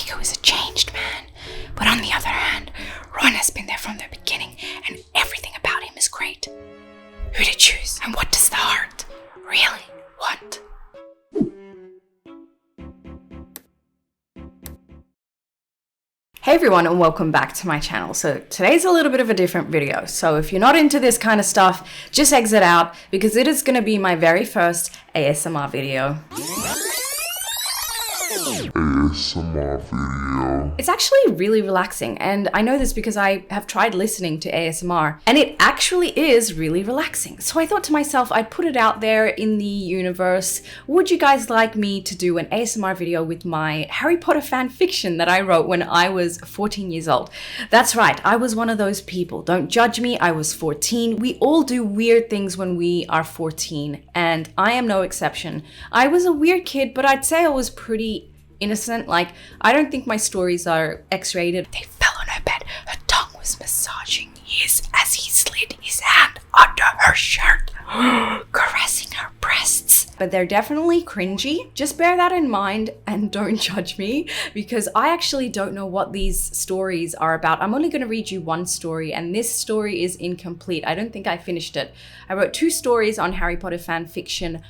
Draco is a changed man, but on the other hand, Ron has been there from the beginning and everything about him is great. Who to choose and what does the heart really want? Hey everyone, and welcome back to my channel. So today's a little bit of a different video. So if you're not into this kind of stuff, just exit out because it is going to be my very first ASMR video. It's actually really relaxing, and I know this because I have tried listening to ASMR and it actually is really relaxing. So I thought to myself, I'd put it out there in the universe. Would you guys like me to do an ASMR video with my Harry Potter fan fiction that I wrote when I was 14 years old? That's right, I was one of those people. Don't judge me, I was 14. We all do weird things when we are 14, and I am no exception. I was a weird kid, but I'd say I was pretty innocent. Like, I don't think my stories are X-rated. They fell on her bed. Her tongue was massaging his as he slid his hand under her shirt, caressing her breasts. But they're definitely cringy. Just bear that in mind and don't judge me because I actually don't know what these stories are about. I'm only going to read you one story, and this story is incomplete. I don't think I finished it. I wrote 2 stories on Harry Potter fanfiction.com.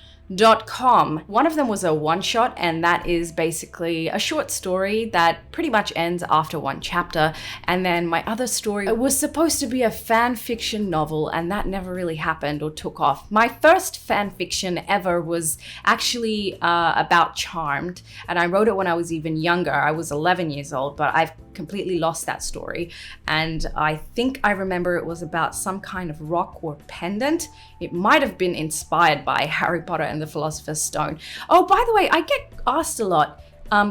One of them was a one-shot, and that is basically a short story that pretty much ends after one chapter. And then my other story was supposed to be a fan fiction novel, and that never really happened or took off. My first fan fiction ever was actually about Charmed, and I wrote it when I was even younger. I was 11 years old, but I've completely lost that story, and I think I remember it was about some kind of rock or pendant. It might have been inspired by Harry Potter and the Philosopher's Stone. Oh, by the way, I get asked a lot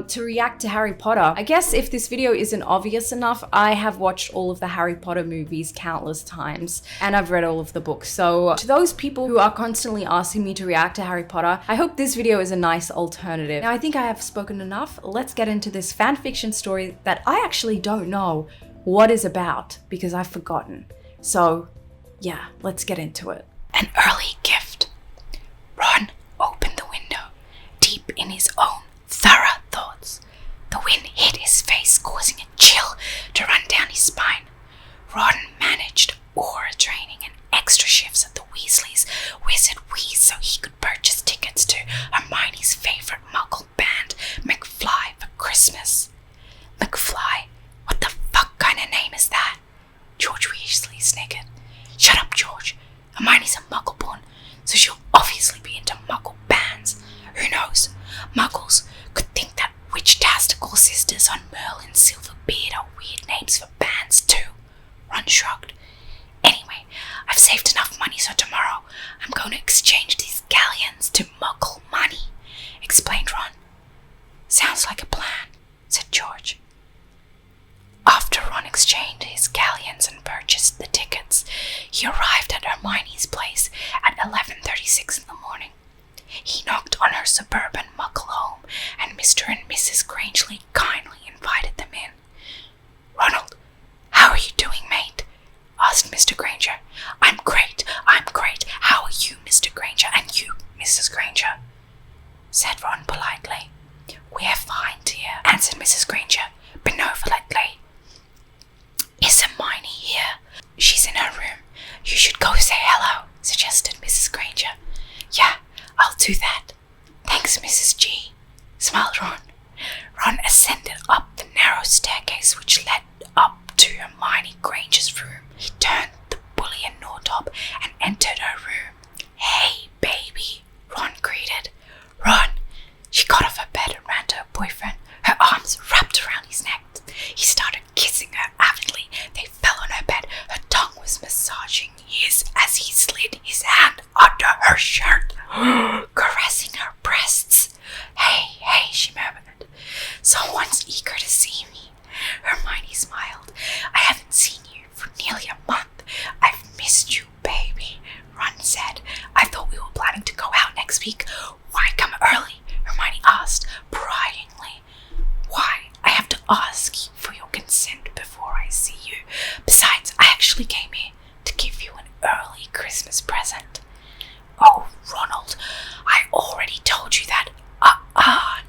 to react to Harry Potter. I guess if this video isn't obvious enough, I have watched all of the Harry Potter movies countless times, and I've read all of the books. So to those people who are constantly asking me to react to Harry Potter, I hope this video is a nice alternative. Now, I think I have spoken enough. Let's get into this fanfiction story that I actually don't know what is about because I've forgotten. So yeah, let's get into it. An early gift. Ron opened the window, deep in his own thorough thoughts. The wind hit his face, causing a chill to run down his spine. Ron managed aura training and extra shifts at the Weasleys' Wizard Wheeze so he could purchase tickets to Hermione's favorite muggle band, McFly, for Christmas. McFly? What the fuck kind of name is that? George Weasley sniggered. Shut up, George. Hermione's a muggle-born, so she'll obviously be into muggle bands. Who knows? Muggles could think that Witch-tastical Sisters on Merlin Silverbeard are weird names for bands too. Ron shrugged. Anyway, I've saved enough money so tomorrow I'm going to exchange these galleons to muggle money, explained Ron. Sounds like a plan, said George. After Ron exchanged his galleons and purchased the tickets, he arrived at Hermione's place at 11:36 in the morning. He knocked on her suburban muggle home, and Mr. and Mrs. Grangeley kindly invited them in. Ronald, how are you doing, mate? Asked Mr. Granger. I'm great. How are you, Mr. Granger, and you, Mrs. Granger? Said Ron politely. We're fine, dear, answered Mrs. Granger, benevolently. Is Hermione here? She's in her room. You should go say hello, suggested Mrs. Granger. Yeah, I'll do that. Thanks, Mrs. G, smiled Ron. Ron ascended up the narrow staircase which led up to Hermione Granger's room. He turned the bullion knob and entered her room. Hey, baby, Ron greeted. Ron! She got off her bed and ran to her boyfriend, her arms wrapped around his neck. He started kissing her avidly. They fell on her bed. Her tongue was massaging his as he slid his hand under her shirt, caressing her breasts. Hey, she murmured. Someone's eager to see me. Hermione smiled. I haven't seen you for nearly a month. I've missed you, baby, Ron said. I thought we were planning to go out next week. Why come early? Hermione asked, pryingly. Why? I have to ask you for your consent before I see you. Besides, I actually came here to give you an early Christmas present. Oh, Ronald, I already told you that.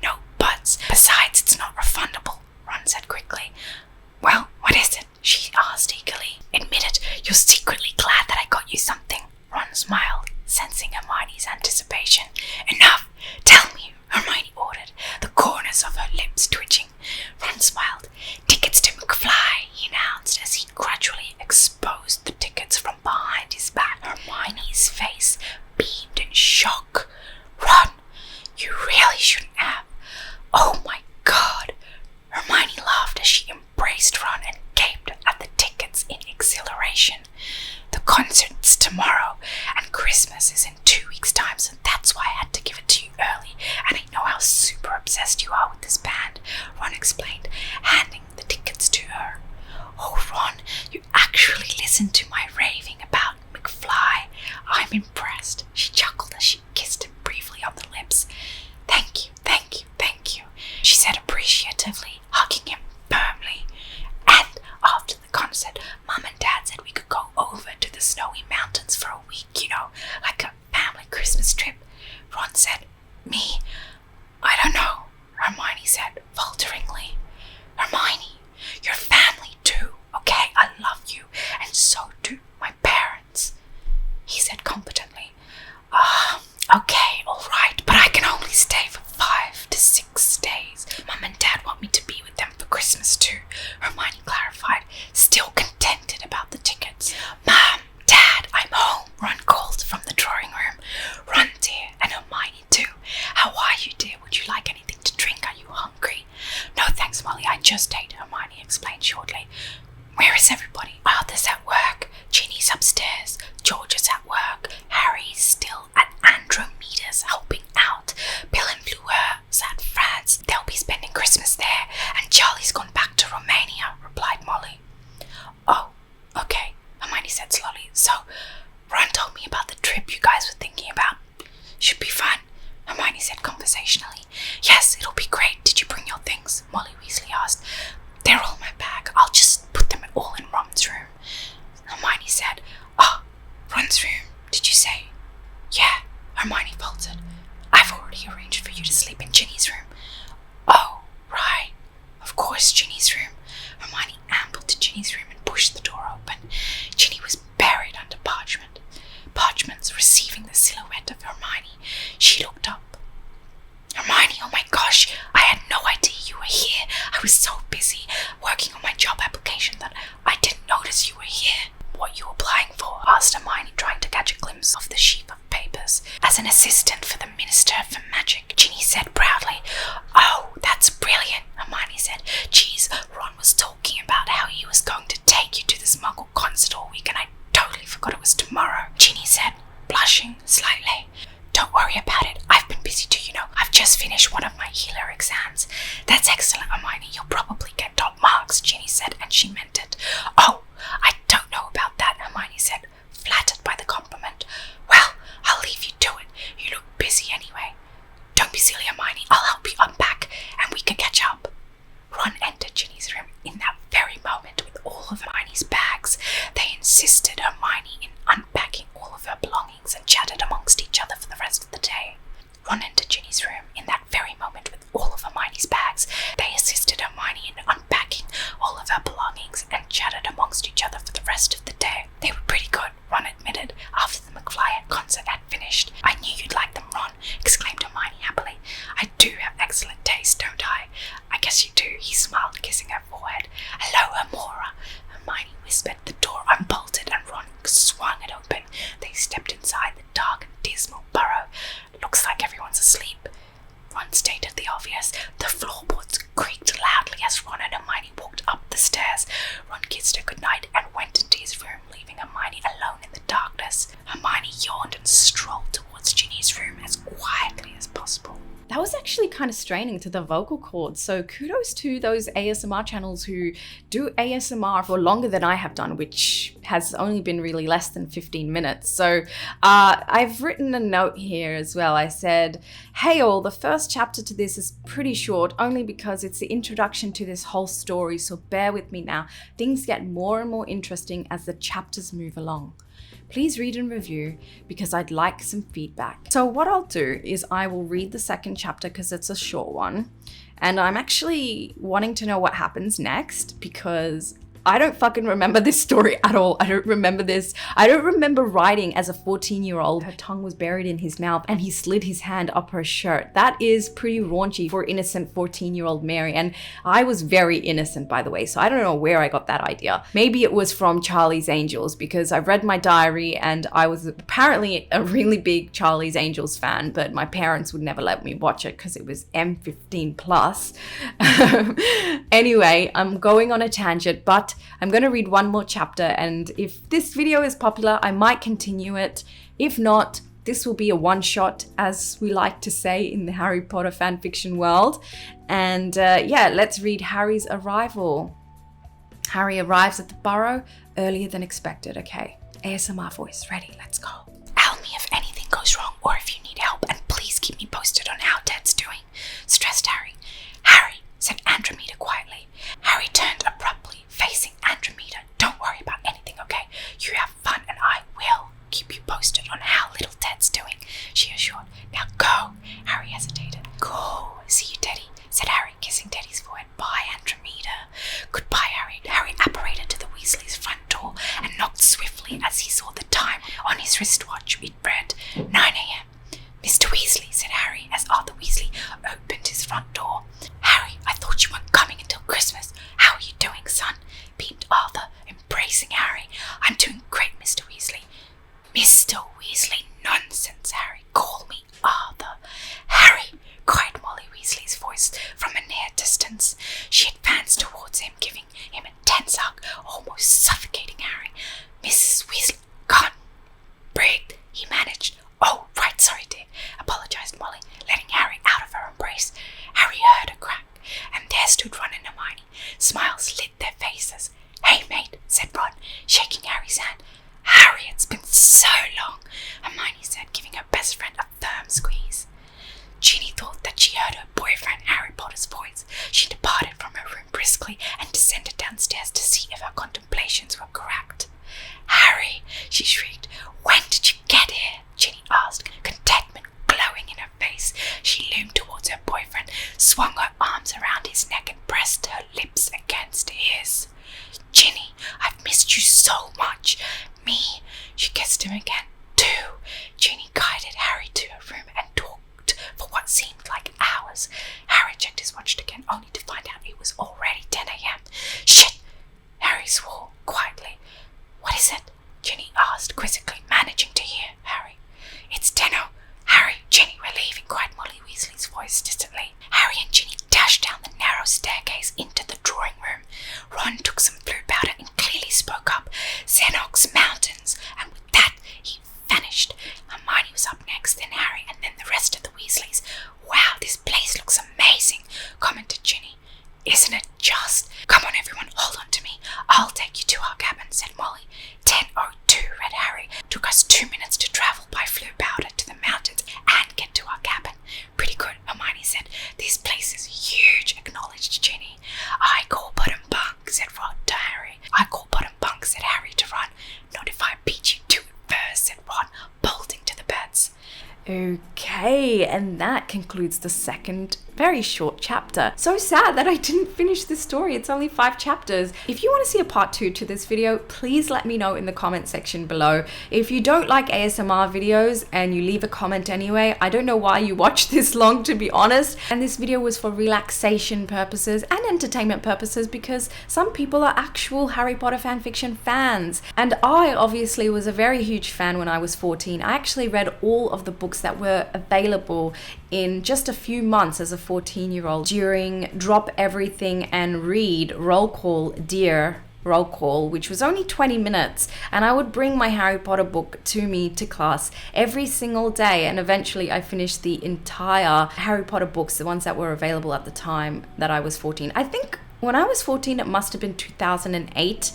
No buts. Besides, it's not refundable, her lips twitching. Ron smiled. "Tickets to McFly," he announced as he gradually exposed the tickets from behind his back. Hermione's face beamed in shock. "Ron, you really shouldn't have." "Oh my God." Hermione laughed as she embraced Ron and gaped at the tickets in exhilaration. "The concert's tomorrow, and Christmas is in 2 weeks' time, so that's why I had to give it to you early, and I know how super obsessed you are with this band," Ron explained, handing the tickets to her. "Oh, Ron, you actually listened to my raving about McFly. I'm impressed," she chuckled as she kissed him briefly on the lips. "Thank you, thank you, thank you," she said appreciatively, hugging him firmly. "And after the concert, Mum and Dad said we could go over to the snowy mountains for a week, like a family Christmas trip," Ron said. "Me? I don't know," Hermione said falteringly. "Hermione, your family too, okay? I love you, and so do my parents," he said competently. Okay, all right, but I can only stay for 5 to 6 days. Mum and Dad want me to be with them for Christmas too," Hermione clarified, still contented about the tickets. "Mum, Dad, I'm home," Ron called from the drawing room. "Ron, dear, and Hermione too. How are you, dear? Would you like anything to drink? Are you hungry?" "No, thanks, Molly. I just ate," Hermione explained shortly. "Where is everybody?" "Arthur's at work. Ginny's upstairs. George is at work. Harry's still at Andromeda's helping out. Bill and Blue's at France. They'll be spending Christmas there. And Charlie's gone back to Romania," replied Molly. "Oh, okay," Hermione said slowly. "So, Ron told me about the trip you guys were thinking about. Should be fun," Hermione said conversationally. "Yes, it'll be great. Did you bring your things?" Molly Weasley asked. "They're all in my bag. I'll just put them all in Ron's room," Hermione said. "Oh, Ron's room, did you say?" "Yeah," Hermione faltered. "I've already arranged for you to sleep in Ginny's room." "Oh, right. Of course, Ginny's room." Hermione ambled to Ginny's room and pushed the door open. Ginny was buried under parchments receiving the silhouette of Hermione. She looked up. "Hermione, oh my gosh, I had no idea you were here. I was so busy working on my job application that I didn't notice you were here." "What you applying for?" asked Hermione, trying to catch a glimpse of the sheaf of papers. "As an assistant for the Minister for Magic," Ginny said proudly. "Oh, that's brilliant," Hermione said. "Geez, Ron was talking about how he was going to take you to this Muggle concert all week, and I totally forgot it was tomorrow," Ginny said, blushing slightly. "Don't worry about it. I've been busy too, I've just finished one of my healer exams." "That's excellent, Hermione. You'll probably get top marks," Ginny said, and she meant it. "Oh, I don't know about that," Hermione said, flattered by the compliment. "Well, I'll leave you to it. You look busy anyway." "Don't be silly, Hermione. I'll help you unpack, and we can catch up." Ron entered Ginny's room in that very moment with all of Hermione's bags. They insisted Hermione in unpacking all of her belongings and chatted amongst each other for the rest of the day. Ron entered Ginny's room in that very moment with all of Hermione's bags. They assisted Hermione in unpacking all of her belongings and chatted amongst each other for the rest of the day. They were pretty good, Ron admitted, after the McFly concert had finished. "I knew you'd like them, Ron," exclaimed Hermione happily. "I do have excellent taste, don't I?" "I guess you do," he smiled, kissing her forehead. "Hello, Amora," Hermione whispered. The door unbolted and Ron swung it open. They stepped inside the dark and dismal burrow. "Looks like everyone's asleep," Ron stated the obvious. The floorboards creaked loudly as Ron and Hermione walked up the stairs. Ron kissed her goodnight and went into his room, leaving Hermione alone in the darkness. Hermione yawned and strolled towards Ginny's room as quietly as possible. That was actually kind of straining to the vocal cords. So kudos to those ASMR channels who do ASMR for longer than I have done, which has only been really less than 15 minutes. So I've written a note here as well. I said, "Hey all, the first chapter to this is pretty short, only because it's the introduction to this whole story, so bear with me now. Things get more and more interesting as the chapters move along. Please read and review because I'd like some feedback." So what I'll do is I will read the second chapter because it's a short one. And I'm actually wanting to know what happens next because I don't fucking remember this story at all. I don't remember this. I don't remember writing as a 14-year-old. Her tongue was buried in his mouth and he slid his hand up her shirt. That is pretty raunchy for innocent 14-year-old Mary. And I was very innocent, by the way, so I don't know where I got that idea. Maybe it was from Charlie's Angels, because I read my diary and I was apparently a really big Charlie's Angels fan, but my parents would never let me watch it because it was M15 plus. Anyway, I'm going on a tangent, but I'm going to read one more chapter, and if this video is popular, I might continue it. If not, this will be a one-shot, as we like to say in the Harry Potter fanfiction world. And yeah, let's read Harry's arrival. Harry arrives at the burrow earlier than expected. Okay, ASMR voice, ready, let's go. Tell me if anything goes wrong or if you need help, and please keep me posted on how Ted's doing, stressed Harry. Harry, said Andromeda quietly. Harry turned abruptly, facing Andromeda. Don't worry about anything, okay? You have fun and I will keep you posted on how little Ted's doing, she assured. Now go. Harry hesitated. Go. See you, Teddy, said Harry, kissing Teddy's forehead. Bye, Andromeda. Goodbye, Harry. Harry apparated to the Weasleys' front door and knocked swiftly as he saw the time on his wristwatch. It read 9 a.m. Mr. Weasley, said Harry as Arthur Weasley opened his front door. Harry, I thought you weren't coming until Christmas. How are you doing, son? Beamed Arthur, embracing Harry. I'm doing great, Mr. Weasley. Mr. Weasley, nonsense, Harry. Call me Arthur. Harry, cried Molly Weasley's voice from a near distance. She advanced towards him, giving him a tense hug, almost suffocating Harry. Mrs. Weasley, can't breathe, he managed. Oh, right, sorry, dear, apologized Molly, letting Harry out of her embrace. Harry heard a crack, and there stood Ron and Hermione. Smiles lit their faces. Hey, mate, said Ron, shaking Harry's hand. Harry, it's been so long, Hermione said, giving her best friend a firm squeeze. Ginny thought that she heard her boyfriend Harry Potter's voice. She departed from her room briskly and descended downstairs to see if her contemplations were correct. Harry, she shrieked, when did you get here? Ginny asked, contentment glowing in her face. She loomed towards her boyfriend, swung her arms around his neck and pressed her lips against his. Ginny, I've missed you so much. Me, she kissed him again. Too. Ginny guided Harry to her room and talked for what seemed like hours. Harry checked his watch again, only to find out it was already 10 a.m. Shit! Harry swore quietly. What is it? Ginny asked quizzically, managing to hear Harry. It's 10:00. Harry, Ginny, we're leaving, cried Molly Weasley's voice distantly. Harry and Ginny dashed down the narrow staircase into the drawing room. Ron took some blue powder and clearly spoke up. Xenox Mountains, and with that he vanished. Hermione was up next, then Harry, and then the rest of the Weasleys. Wow, this place looks amazing, commented Ginny. Isn't it just? Come on, everyone, hold on to me. I'll take you to our cabin, said Molly. 10:02, read Harry. Took us 2 minutes to travel by flue powder to the mountains and get to our cabin. Pretty good, Hermione said. This place is huge, acknowledged Ginny. I call bottom bunk, said Ron to Harry. I call bottom bunk, said Harry to Ron. Not if I beat you to it first, said Ron, bolting to the beds. Okay, and that concludes the second very short chapter. So sad that I didn't finish this story. It's only 5 chapters. If you want to see a part 2 to this video, please let me know in the comment section below. If you don't like ASMR videos and you leave a comment anyway, I don't know why you watch this long, to be honest. And this video was for relaxation purposes and entertainment purposes because some people are actual Harry Potter fanfiction fans. And I obviously was a very huge fan when I was 14. I actually read all of the books that were available in just a few months as a 14-year-old during Drop Everything and Read Roll Call Dear Roll Call, which was only 20 minutes, and I would bring my Harry Potter book to me to class every single day, and eventually I finished the entire Harry Potter books, the ones that were available at the time that I was 14. I think when I was 14 it must have been 2008.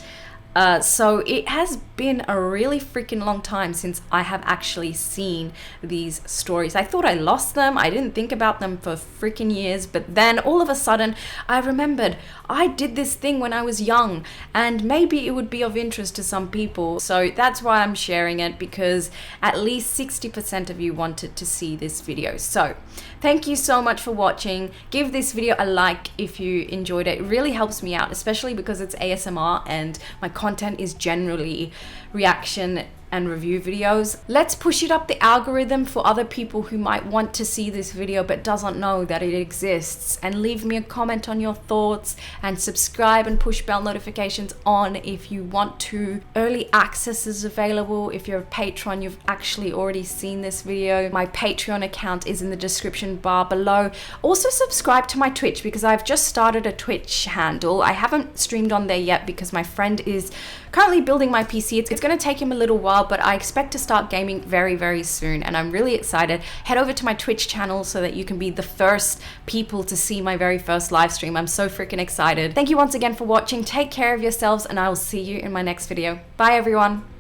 So it has been a really freaking long time since I have actually seen these stories. I thought I lost them. I didn't think about them for freaking years, but then all of a sudden I remembered I did this thing when I was young, and maybe it would be of interest to some people. So that's why I'm sharing it, because at least 60% of you wanted to see this video. So thank you so much for watching. Give this video a like if you enjoyed it. It really helps me out, especially because it's ASMR and my content is generally reaction and review videos. Let's push it up the algorithm for other people who might want to see this video but doesn't know that it exists. And leave me a comment on your thoughts, and subscribe and push bell notifications on if you want to. Early access is available. If you're a patron, you've actually already seen this video. My Patreon account is in the description bar below. Also subscribe to my Twitch, because I've just started a Twitch handle. I haven't streamed on there yet because my friend is currently building my PC. It's going to take him a little while, but I expect to start gaming very, very soon, and I'm really excited. Head over to my Twitch channel so that you can be the first people to see my very first live stream. I'm so freaking excited. Thank you once again for watching. Take care of yourselves, and I will see you in my next video. Bye, everyone.